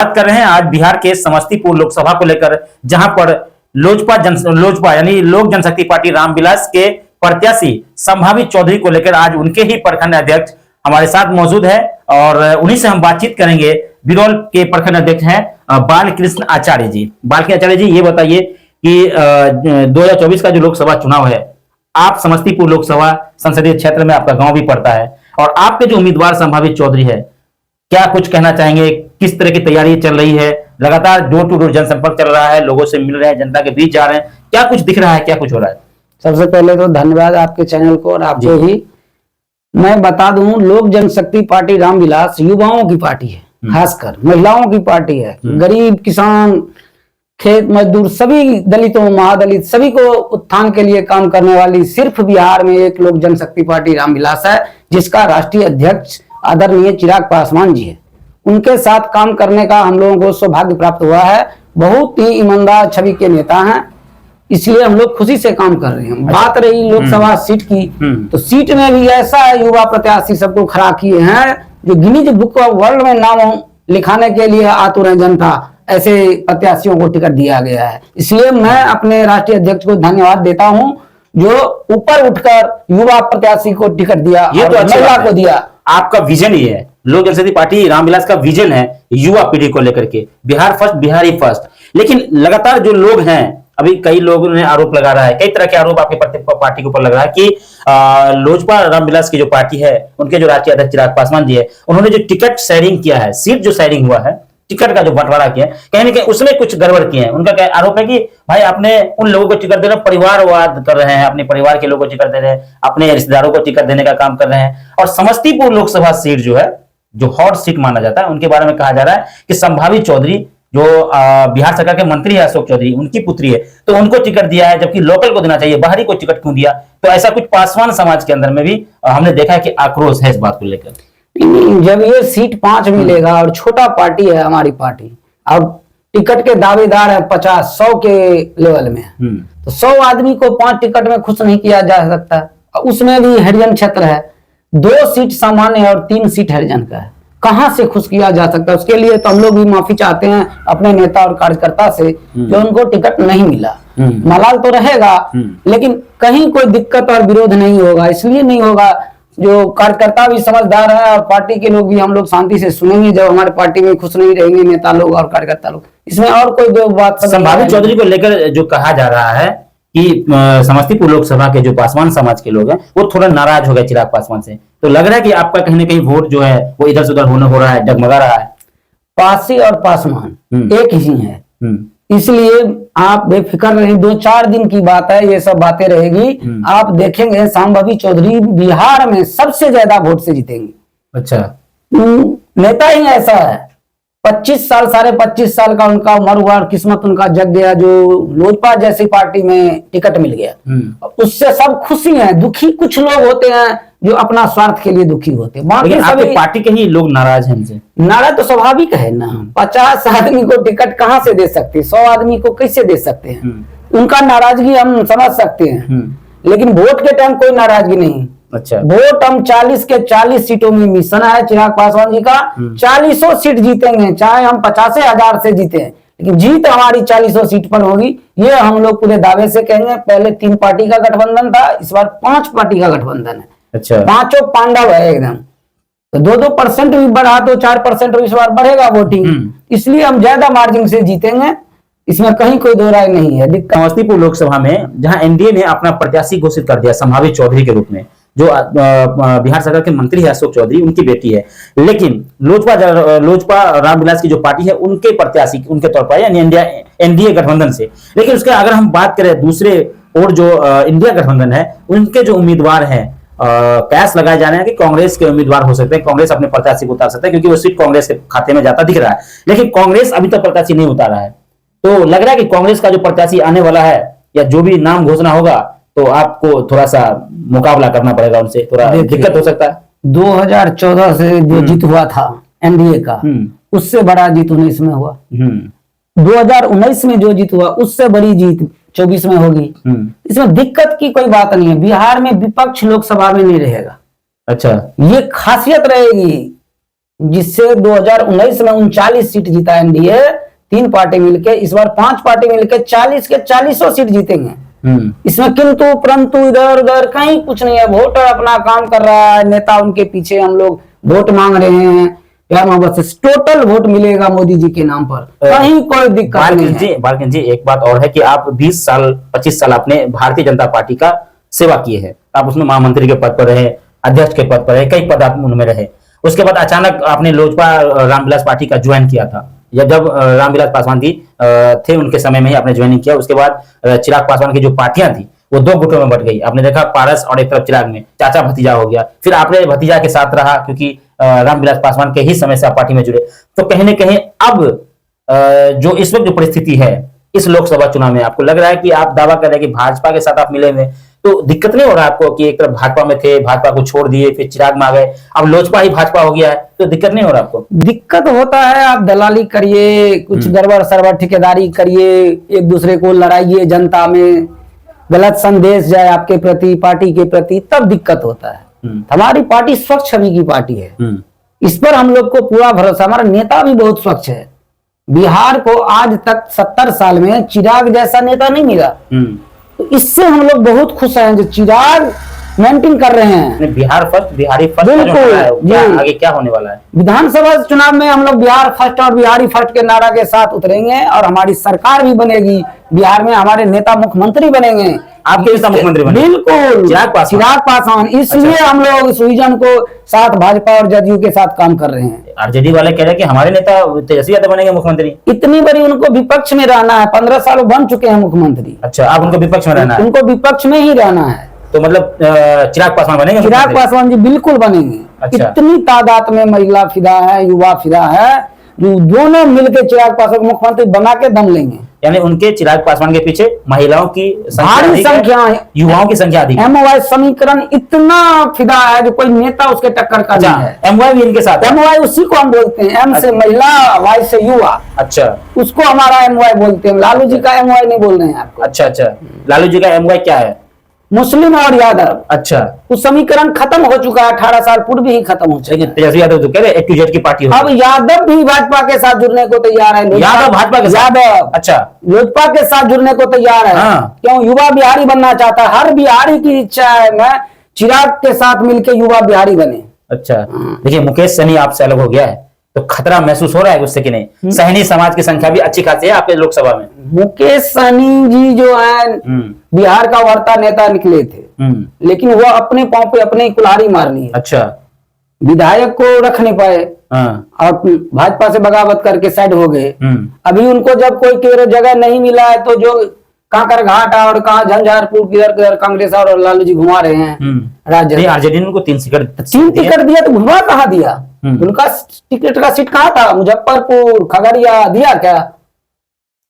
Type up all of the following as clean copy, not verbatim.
बात कर रहे हैं आज बिहार के समस्तीपुर लोकसभा को लेकर, जहां पर लोजपा यानी लोक जनशक्ति पार्टी रामविलास के प्रत्याशी संभावित चौधरी को लेकर आज उनके ही प्रखंड अध्यक्ष हमारे साथ मौजूद है और उन्हीं से हम बातचीत करेंगे। बिरौल के प्रखंड अध्यक्ष हैं बालकृष्ण आचार्य जी। बालकृष्ण आचार्य जी, ये बताइए कि 2024 का जो लोकसभा चुनाव है, आप समस्तीपुर लोकसभा संसदीय क्षेत्र में आपका गांव भी पड़ता है और आपके जो उम्मीदवार संभावित चौधरी है, क्या कुछ कहना चाहेंगे? किस तरह की तैयारी चल रही है? लगातार डोर टू डोर जनसंपर्क चल रहा है, लोगों से मिल रहे हैं, जनता के बीच जा रहे हैं, क्या कुछ दिख रहा है, क्या कुछ हो रहा है? सबसे पहले तो धन्यवाद आपके चैनल को और आपको ही। मैं बता दूं, लोक जनशक्ति पार्टी रामविलास युवाओं की पार्टी है, खासकर महिलाओं की पार्टी है। गरीब, किसान, खेत मजदूर, सभी दलितों, महादलित, सभी को उत्थान के लिए काम करने वाली सिर्फ बिहार में एक लोक जनशक्ति पार्टी रामविलास है, जिसका राष्ट्रीय अध्यक्ष आदरणीय चिराग पासवान जी है। उनके साथ काम करने का हम लोगों को सौभाग्य प्राप्त हुआ है। बहुत ही ईमानदार छवि के नेता हैं, इसलिए हम लोग खुशी से काम कर रहे हैं। बात रही लोकसभा सीट की, तो सीट में भी ऐसा है, युवा प्रत्याशी सबको खड़ा किए हैं जो गिनीज बुक ऑफ वर्ल्ड में नाम लिखाने के लिए आतुर है जनता। ऐसे प्रत्याशियों को टिकट दिया गया है, इसलिए मैं अपने राष्ट्रीय अध्यक्ष को धन्यवाद देता हूं जो ऊपर उठकर युवा प्रत्याशी को टिकट दिया, ये तो महिला को दिया। आपका विजन ये है, लोक जनशक्ति पार्टी रामविलास का विजन है युवा पीढ़ी को लेकर के, बिहार फर्स्ट, बिहारी फर्स्ट। लेकिन लगातार जो लोग हैं, अभी कई लोगों ने आरोप लगा रहा है, कई तरह के आरोप आपके पार्टी के ऊपर लग रहा है कि लोजपा रामविलास की जो पार्टी है, उनके जो राष्ट्रीय अध्यक्ष चिराग पासवान जी है, उन्होंने जो टिकट शेयरिंग किया है, सीट जो शेयरिंग हुआ है, टिकट का जो बंटवारा किया है, कहीं ना कहीं उसमें कुछ गड़बड़ किए हैं। उनका आरोप है कि भाई आपने उन लोगों को टिकट दे रहे, परिवारवाद कर रहे हैं, अपने परिवार के लोगों को टिकट दे रहे हैं, अपने रिश्तेदारों को टिकट देने का काम कर रहे हैं। और समस्तीपुर लोकसभा सीट जो है, जो हॉट सीट माना जाता है, उनके बारे में कहा जा रहा है कि संभावित चौधरी जो बिहार सरकार के मंत्री है अशोक चौधरी, उनकी पुत्री है, तो उनको टिकट दिया है, जबकि लोकल को देना चाहिए, बाहरी को टिकट क्यों दिया? तो ऐसा कुछ पासवान समाज के अंदर में भी हमने देखा है कि आक्रोश है इस बात को लेकर। जब ये सीट 5 मिलेगा और छोटा पार्टी है हमारी पार्टी, अब टिकट के दावेदार है 50-100 के लेवल में, तो 100 आदमी को 5 टिकट में खुश नहीं किया जा सकता। उसमें भी हरिजन क्षेत्र है, 2 सीट सामान्य और 3 सीट हरिजन का है, कहां से खुश किया जा सकता है? उसके लिए तो हम लोग भी माफी चाहते हैं अपने नेता और कार्यकर्ता से जो उनको टिकट नहीं मिला। मलाल तो रहेगा, लेकिन कहीं कोई दिक्कत और विरोध नहीं होगा। इसलिए नहीं होगा, जो कार्यकर्ता भी समझदार है और पार्टी के लोग भी, हम लोग शांति से सुनेंगे जब हमारे पार्टी में खुश नहीं रहेंगे नेता लोग और कार्यकर्ता लोग। इसमें और कोई दो बात संभावित चौधरी को लेकर जो कहा जा रहा है कि समस्तीपुर लोकसभा के जो पासवान समाज के लोग हैं, वो थोड़ा नाराज हो गए चिराग पासवान से, तो लग रहा है कि आपका कहीं ना कहीं वोट जो है वो इधर से उधर हो रहा है, डगमगा रहा है। पासी और पासवान एक ही है, इसलिए आप बेफिक्र रहिए। 2-4 दिन की बात है, ये सब बातें रहेगी। आप देखेंगे संभावित चौधरी बिहार में सबसे ज्यादा वोट से जीतेंगे। अच्छा, नेता ही ऐसा है, 25 साल, 25.5 साल का उनका उम्र हुआ और किस्मत उनका जग गया, जो लोजपा जैसी पार्टी में टिकट मिल गया। उससे सब खुशी हैं। दुखी कुछ लोग होते हैं जो अपना स्वार्थ के लिए दुखी होते हैं, बाकी आपकी पार्टी के ही लोग नाराज हैं इनसे। नाराज तो स्वाभाविक है ना, 50 आदमी को टिकट कहां से दे सकते हैं, 100 आदमी को कैसे दे सकते हैं? उनका नाराजगी हम समझ सकते हैं, लेकिन वोट के टाइम कोई नाराजगी नहीं। अच्छा, वोट हम 40 के 40 सीटों में मिशन है चिराग पासवान जी का, 40 सीट जीतेंगे, चाहे हम 50,000 से जीते, लेकिन जीत हमारी 40 सीट पर होगी। ये हम लोग पूरे दावे से कहेंगे। पहले 3 पार्टी का गठबंधन था, इस बार 5 पार्टी का गठबंधन है। अच्छा, 5 पांडव है एकदम, तो 2% भी बढ़ा तो 4% इस बार बढ़ेगा वोटिंग, इसलिए हम ज्यादा मार्जिन से जीतेंगे, इसमें कहीं कोई दो राय नहीं है। समस्तीपुर लोकसभा में जहां एनडीए ने अपना प्रत्याशी घोषित कर दिया संभावित चौधरी के रूप में, जो बिहार सरकार के मंत्री है अशोक चौधरी, उनकी बेटी है, लेकिन लोजपा रामविलास की जो पार्टी है, उनके प्रत्याशी उनके तौर पर यानी एनडीए गठबंधन से। लेकिन उसके अगर हम बात करें दूसरे और जो इंडिया गठबंधन है, उनके जो उम्मीदवार हैं, कयास लगाए जा रहे हैं कि कांग्रेस के उम्मीदवार हो सकते हैं, कांग्रेस अपने प्रत्याशी को उतार सकते हैं, क्योंकि वो सीट कांग्रेस के खाते में जाता दिख रहा है। लेकिन कांग्रेस अभी तक प्रत्याशी नहीं उतारा है, तो लग रहा है कि कांग्रेस का जो प्रत्याशी आने वाला है या जो भी नाम घोषणा होगा, तो आपको थोड़ा सा मुकाबला करना पड़ेगा उनसे, थोड़ा दिक्कत हो सकता है। 2014 से जो जीत हुआ था एनडीए का, उससे बड़ा जीत 19 में हुआ। 2019 में जो जीत हुआ उससे बड़ी जीत 24 में होगी। इसमें दिक्कत की कोई बात नहीं है। बिहार में विपक्ष लोकसभा में नहीं रहेगा। अच्छा, ये खासियत रहेगी। जिससे 2019 में 39 सीट जीता एनडीए, 3 पार्टी मिलके। इस बार 5 पार्टी मिलके 40 के 40 सीट जीतेंगे। इसमें किंतु परंतु इधर उधर कहीं कुछ नहीं है। वोटर अपना काम कर रहा है, नेता उनके पीछे, हम लोग वोट मांग रहे हैं, प्यार मोहब्बत से टोटल वोट मिलेगा मोदी जी के नाम पर, कहीं कोई दिक्कत नहीं है। बालकिन जी, एक बात और है कि आप 20 साल 25 साल आपने भारतीय जनता पार्टी का सेवा किए हैं। आप उसमें महामंत्री के पद पर रहे, अध्यक्ष के पद पर रहे, कई पद आप उनमें रहे। उसके बाद अचानक आपने लोजपा रामविलास पार्टी का ज्वाइन किया था, या जब रामविलास पासवान जी थे उनके समय में ही आपने ज्वाइनिंग किया। उसके बाद चिराग पासवान की जो पार्टियां थी वो 2 गुटों में बट गई। आपने देखा पारस और एक तरफ चिराग में चाचा भतीजा हो गया। फिर आपने भतीजा के साथ रहा, क्योंकि रामविलास पासवान के ही समय से आप पार्टी में जुड़े। तो कहीं ना कहीं अब जो इस वक्त जो परिस्थिति है इस लोकसभा चुनाव में, आपको लग रहा है कि आप दावा कर रहे हैं कि भाजपा के साथ आप मिले हुए, तो दिक्कत नहीं हो रहा आपको कि एक तरफ भाजपा में थे, भाजपा को छोड़ दिए, फिर चिराग में आ गए, अब लोजपा ही भाजपा हो गया है, तो दिक्कत नहीं हो रहा आपको? दिक्कत होता है। आप दलाली करिए, कुछ गड़बड़ सरबड़ ठेकेदारी करिए, एक दूसरे को लड़ाइए, जनता में गलत संदेश जाए आपके प्रति, पार्टी के प्रति, तब दिक्कत होता है। हमारी पार्टी स्वच्छ छवि की पार्टी है, इस पर हम लोग को पूरा भरोसा। हमारा नेता भी बहुत स्वच्छ है। बिहार को आज तक 70 साल में चिराग जैसा नेता नहीं मिला, तो इससे हम लोग बहुत खुश हैं जो चिराग मेंटेन कर रहे हैं। बिहार फर्स्ट, बिहारी फर्स्ट, बिल्कुल। आगे क्या होने वाला है? विधानसभा चुनाव में हम लोग बिहार फर्स्ट और बिहारी फर्स्ट के नारा के साथ उतरेंगे और हमारी सरकार भी बनेगी। बिहार में हमारे नेता मुख्यमंत्री बनेंगे। आपके नेता मुख्यमंत्री बनेंगे? बिल्कुल, चिराग पासवान। इसलिए हम लोग सुविजन को साथ भाजपा और जदयू के साथ काम कर रहे हैं। आरजेडी वाले कह रहे हैं कि हमारे नेता तेजस्वी यादव बनेंगे मुख्यमंत्री। इतनी बड़ी उनको विपक्ष में रहना है, 15 साल बन चुके हैं मुख्यमंत्री। अच्छा, आप उनको विपक्ष में रहना है? उनको विपक्ष में ही रहना है। तो मतलब चिराग पासवान बनेंगे? चिराग पासवान जी बिल्कुल बनेंगे। अच्छा। इतनी तादाद में महिला फिदा है, युवा फिदा है, जो दोनों मिलकर चिराग पासवान मुख्यमंत्री बना के दम लेंगे। यानी उनके चिराग पासवान के पीछे महिलाओं की भारी संख्या, युवाओं की संख्या अधिक है। एमवाई समीकरण इतना फिदा है जो कोई नेता उसके टक्कर का नहीं है। एमवाई भी इनके साथ? एमवाई उसी को हम बोलते हैं, एम से महिला, वाई से युवा। अच्छा, उसको हमारा एमवाई बोलते हैं। लालू जी का एमवाई नहीं बोल रहे हैं आपको। अच्छा अच्छा, लालू जी का एमवाई क्या है? मुस्लिम और यादव। अच्छा, उस समीकरण खत्म हो चुका है, 18 साल पूर्व ही खत्म हो चुका है। तेजस्वी यादव तो कह रहे A to Z की पार्टी हो। अब यादव भी भाजपा के साथ जुड़ने को तैयार है। यादव भाजपा के साथ? यादव, अच्छा, लोजपा के साथ जुड़ने को तैयार है। हाँ। क्यों? युवा बिहारी बनना चाहता है। हर बिहारी की इच्छा है मैं चिराग के साथ मिलकर युवा बिहारी बने। अच्छा, देखिए मुकेश सहनी आपसे अलग हो गया है, तो खतरा महसूस हो रहा है उससे कि नहीं? सहनी समाज की संख्या भी अच्छी खासी है आपके लोकसभा में। मुकेश सहनी जी जो है बिहार का वर्ता नेता निकले थे, लेकिन वो अपने पांव पे अपने कुल्हाड़ी मार ली। अच्छा, विधायक को रख नहीं पाए और भाजपा से बगावत करके साइड हो गए। अभी उनको जब कोई जगह नहीं मिला है तो जो कांकर घाट और कहा झंझारपुर किधर कांग्रेस और लालू जी घुमा रहे हैं राज्य। आरजेडी ने उनको 3 टिकट दिया तो घुमा कहाँ दिया? उनका टिकट का सीट कहाँ था? मुजफ्फरपुर, खगड़िया दिया क्या?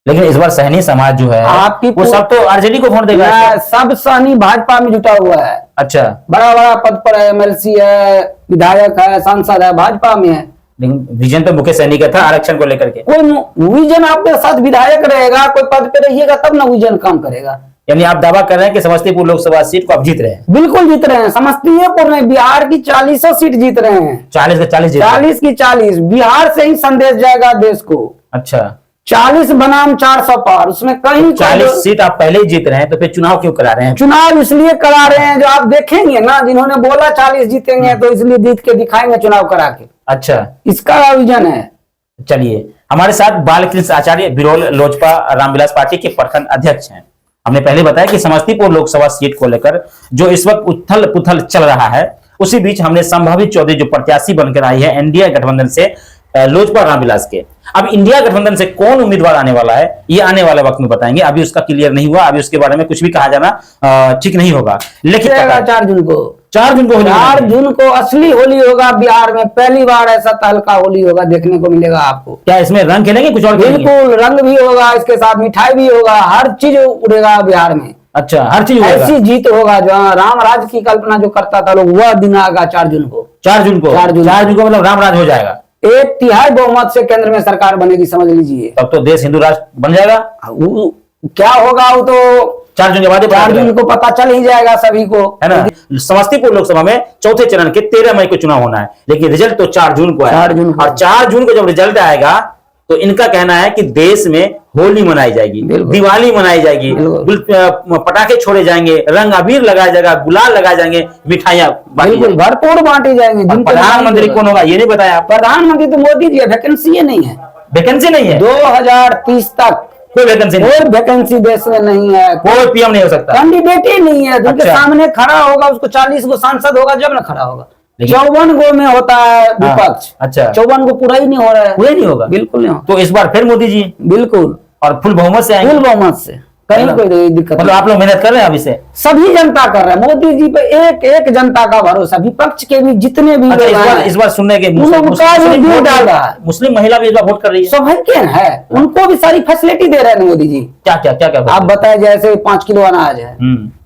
लेकिन इस बार सहनी समाज जो है आपकी वो सब तो आरजेडी को वोट देगा। सब सहनी भाजपा में जुटा हुआ है। अच्छा, बड़ा बड़ा पद पर है, एमएलसी है, विधायक है, सांसद है, भाजपा में है। लेकिन विजन तो मुकेश सहनी का था आरक्षण को लेकर के। कोई विजन आपके साथ विधायक रहेगा, कोई पद पे रहिएगा तब ना विजन काम करेगा। यानी आप दावा कर रहे हैं कि समस्तीपुर लोकसभा सीट को आप जीत रहे हैं? बिल्कुल जीत रहे हैं। समस्तीपुर में बिहार की 40 सीट जीत रहे हैं। 40 का 40 40 की 40 बिहार से ही संदेश जाएगा देश को। अच्छा, 40 बनाम 400 पार, उसमें कहीं 40 सीट आप पहले ही जीत रहे हैं, तो फिर चुनाव क्यों करा रहे हैं? चुनाव इसलिए करा रहे हैं जो आप देखेंगे ना, जिन्होंने बोला 40 जीतेंगे तो इसलिए जीत के दिखाएंगे चुनाव करा के। अच्छा, इसका विजन है। चलिए, हमारे साथ बालकृष्ण आचार्य बिरोल लोजपा रामविलास पार्टी के प्रखंड अध्यक्ष हैं। हमने पहले बताया कि समस्तीपुर लोकसभा सीट को लेकर जो इस वक्त उथल पुथल चल रहा है, उसी बीच हमने संभावित चौधरी जो प्रत्याशी बनकर आई है एनडीए गठबंधन से लोजपा रामविलास के, अब इंडिया गठबंधन से कौन उम्मीदवार आने वाला है ये आने वाले वक्त में बताएंगे। अभी उसका क्लियर नहीं हुआ, अभी उसके बारे में कुछ भी कहा जाना ठीक नहीं होगा। लेकिन 4 जून को 4 जून को असली होली होगा बिहार में। पहली बार ऐसा तहलका होली होगा देखने को मिलेगा आपको। क्या इसमें रंग खेलेंगे कुछ और? बिल्कुल, रंग भी होगा, इसके साथ मिठाई भी होगा, हर चीज उड़ेगा बिहार में। अच्छा, हर चीज ऐसी जीत होगा जो राम राज की कल्पना जो करता था लोग, वह दिन आएगा 4 जून को। 4 जून को मतलब राम राज हो जाएगा। 1/3 बहुमत से केंद्र में सरकार बनेगी, समझ लीजिए। तब तो देश हिंदू राष्ट्र बन जाएगा। क्या होगा वो तो 4 जून के बाद 4 जून को पता चल ही जाएगा सभी को, है ना। समस्तीपुर लोकसभा में चौथे चरण के 13 मई को चुनाव होना है, लेकिन रिजल्ट तो 4 जून को है। 4 जून को। और 4 जून को जब रिजल्ट आएगा तो इनका कहना है कि देश में होली मनाई जाएगी, दिवाली मनाई जाएगी, पटाखे छोड़े जाएंगे, रंग अबीर लगाया जाएगा, गुलाल लगाए जाएंगे, मिठाइयां बिल्कुल भरपूर बांटी जाएंगी। प्रधानमंत्री कौन होगा ये नहीं बताया। प्रधानमंत्री तो मोदी जी है, वैकेंसी ही नहीं है, वैकेंसी नहीं है 2030 तक कोई वैकेंसी नहीं, कोई वैकेंसी देश में नहीं है, कोई पीएम नहीं हो सकता, कैंडिडेट ही नहीं है। जिनके अच्छा। सामने खड़ा होगा उसको 40 गो सांसद होगा जब ना खड़ा होगा। 54 गो में होता है विपक्ष, अच्छा 54 को पूरा ही नहीं हो रहा है, पूरा नहीं होगा, बिल्कुल नहीं होगा। तो इस बार फिर मोदी जी बिल्कुल और फुल बहुमत से आएंगे, फुल बहुमत से, कहीं कोई दिक्कत मतलब नहीं। आप लोग मेहनत कर रहे हैं अभी से। सभी जनता कर रहा है, मोदी जी पे एक एक जनता का भरोसा, विपक्ष के भी जितने भी अच्छा, लोग हैं, इस बार सुनने के उन लोगों का भी वोट डाल रहा है। मुस्लिम महिला भी इस बार वोट कर रही है, सौभाग्य है, उनको भी सारी फैसिलिटी दे रहे हैं मोदी जी। क्या क्या क्या क्या आप बताए जैसे 5 किलो अनाज है,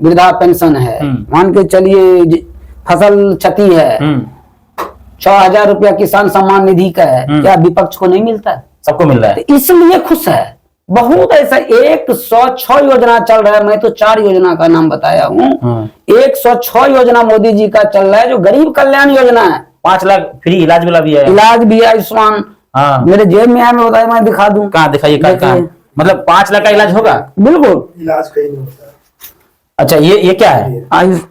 वृद्धा पेंशन है, मान के चलिए फसल क्षति है, 6000 रुपया किसान सम्मान निधि का है, क्या विपक्ष को नहीं मिलता है? सबको मिल रहा है, तो इसलिए खुश है। बहुत ऐसा 106 योजना चल रहा है, मैं तो 4 योजना का नाम बताया हूँ। 106 योजना मोदी जी का चल रहा है, जो गरीब कल्याण योजना है। 5 लाख फ्री इलाज वाला भी है, इलाज भी आयुष्मान, हाँ मेरे जेब में है, मैं बताया, मैं दिखा दूं। कहाँ दिखाइए, कहाँ मतलब 5 लाख का इलाज होगा? बिल्कुल, इलाज कहीं नहीं होता। अच्छा ये क्या है?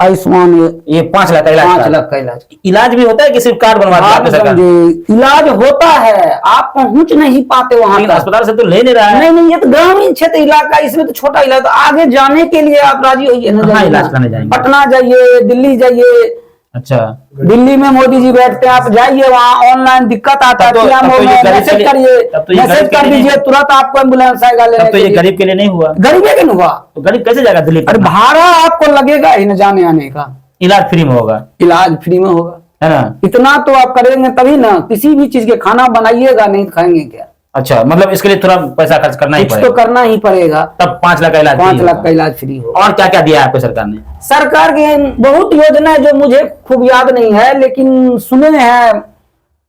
आयुष्मान, ये 5 लाख का इलाज, 5 लाख का इलाज। इलाज भी होता है कि सिर्फ कार्ड बनवा आप दिया सरकार? समझे, इलाज होता है, आप पहुंच नहीं पाते वहां लेकिन तक। अस्पताल से तो ले नहीं रहा है। नहीं, ये तो ग्रामीण क्षेत्र इलाका, इसमें तो छोटा इलाज। तो आगे जाने के लिए आप राजी होइए ना, कहाँ जाइए इलाज ना। कराने जाएंगे? पटना जाइए, दिल्ली जाइए। अच्छा, दिल्ली में मोदी जी बैठते हैं, आप जाइए वहाँ, ऑनलाइन दिक्कत आता है, तब तो ये मैसेज करिए, मैसेज कर दीजिए, तुरंत आपको एम्बुलेंस आएगा लेने तो ये के लिए। गरीब के लिए नहीं हुआ, गरीब है कि नहीं हुआ? तो गरीब कैसे जाएगा दिल्ली? अरे भाड़ा आपको लगेगा ही ना जाने आने का, इलाज फ्री में होगा, इलाज फ्री में होगा, है ना। इतना तो आप करेंगे तभी ना। किसी भी चीज के खाना बनाइएगा नहीं, खाएंगे क्या? अच्छा, मतलब इसके लिए थोड़ा पैसा खर्च करना ही कुछ तो पड़ेगा, करना ही पड़ेगा। तब 5 लाख का इलाज 5 फ्री लाख होगा। का इलाज फ्री हो। और क्या क्या दिया है आपको सरकार ने? सरकार की बहुत योजना जो मुझे खूब याद नहीं है, लेकिन सुने हैं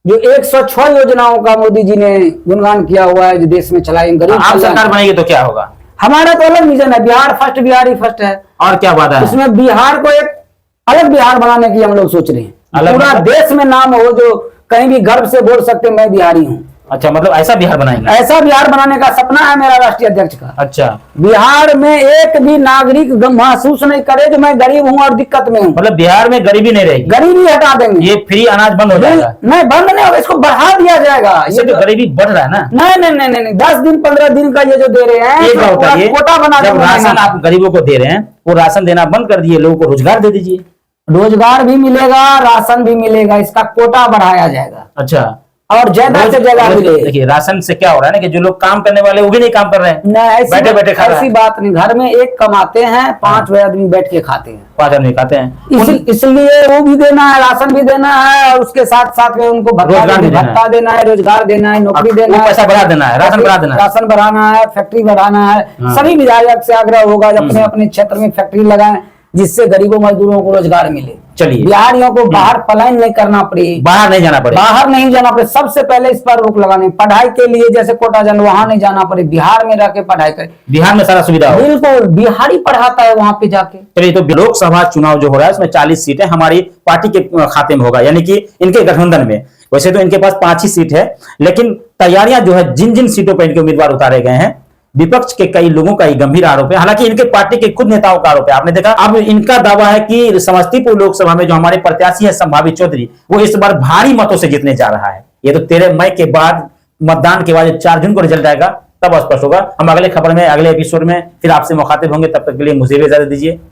जो 106 योजनाओं का मोदी जी ने गुणगान किया हुआ है, जो देश में चलाई। गरीब आप कल्याण। सरकार बनेगी तो क्या होगा? हमारा तो अलग विजन है, बिहार फर्स्ट, बिहार ही फर्स्ट है। और क्या वादा है? इसमें बिहार को एक अलग बिहार बनाने की हम लोग सोच रहे हैं, अलग पूरा मतलब? देश में नाम हो, जो कहीं भी गर्व से बोल सकते मैं बिहारी हूँ। अच्छा, मतलब ऐसा बिहार बनाएंगे? ऐसा बिहार बनाने का सपना है मेरा राष्ट्रीय अध्यक्ष का। अच्छा, बिहार में एक भी नागरिक महसूस नहीं करे जो मैं गरीब हूँ और दिक्कत में हूँ। मतलब बिहार में गरीबी नहीं रहेगी, गरीबी हटा देंगे। ये फ्री अनाज बंद हो जाएगा? नहीं, बंद नहीं होगा, इसको बढ़ा दिया जाएगा। इससे तो गरीबी बढ़ रहा है ना। नहीं नहीं नहीं नहीं, 10 दिन 15 दिन का ये जो दे रहे हैं, एक बात बताइए, कोटा बना जब देंगे। राशन आप गरीबों को दे रहे हैं, वो राशन देना बंद कर दिए, लोगों को रोजगार दे दीजिए। रोजगार भी मिलेगा, राशन भी मिलेगा, इसका कोटा बढ़ाया जाएगा अच्छा, और ज्यादा से ज्यादा मिले। देखिए राशन से क्या हो रहा है ना कि जो लोग काम करने वाले वो भी नहीं काम कर रहे हैं, नहीं, बैठे बैठे खा रहे ऐसी हैं। बात नहीं। घर में एक कमाते हैं, 5 आदमी बैठ के खाते हैं। 5 आदमी खाते हैं। इसलिए वो भी देना है, राशन भी देना है, और उसके साथ साथ में उनको रोजगार भी देना है। भत्ता देना है, रोजगार देना है, नौकरी और देना वो है, पैसा बढ़ा देना है, राशन बढ़ा देना है। राशन बढ़ाना है, फैक्ट्री बढ़ाना है। हाँ। सभी विधायक से आग्रह होगा अपने अपने क्षेत्र में फैक्ट्री लगाएं, जिससे गरीबों मजदूरों को रोजगार मिले। चलिए, बिहारियों को बाहर पलायन नहीं करना पड़े, बाहर नहीं जाना पड़े, बाहर नहीं जाना पड़े। सबसे पहले इस पर रोक लगाने, पढ़ाई के लिए जैसे कोटा जन वहां नहीं जाना पड़े, बिहार में रह के पढ़ाई करे। बिहार में सारा सुविधा हो। बिल्कुल, बिहारी पढ़ाता है वहां पे जाके। चलिए, तो लोकसभा चुनाव जो हो रहा है उसमें 40 सीटें हमारी पार्टी के खाते में होगा, यानी कि इनके गठबंधन में। वैसे तो इनके पास 5 ही सीट है, लेकिन तैयारियां जो है जिन जिन सीटों पर इनके उम्मीदवार उतारे गए हैं, विपक्ष के कई लोगों का ये गंभीर आरोप है। हालांकि इनके पार्टी के खुद नेताओं का आरोप है, आपने देखा। अब इनका दावा है कि समस्तीपुर लोकसभा में जो हमारे प्रत्याशी है संभावित चौधरी, वो इस बार भारी मतों से जीतने जा रहा है। ये तो 13 मई के बाद, मतदान के बाद 4 जून को रिजल्ट आएगा, तब स्पष्ट होगा। हम अगले खबर में, अगले एपिसोड में फिर आपसे मुखातिब होंगे। तब तक के लिए मुझे भी इजाजत दीजिए।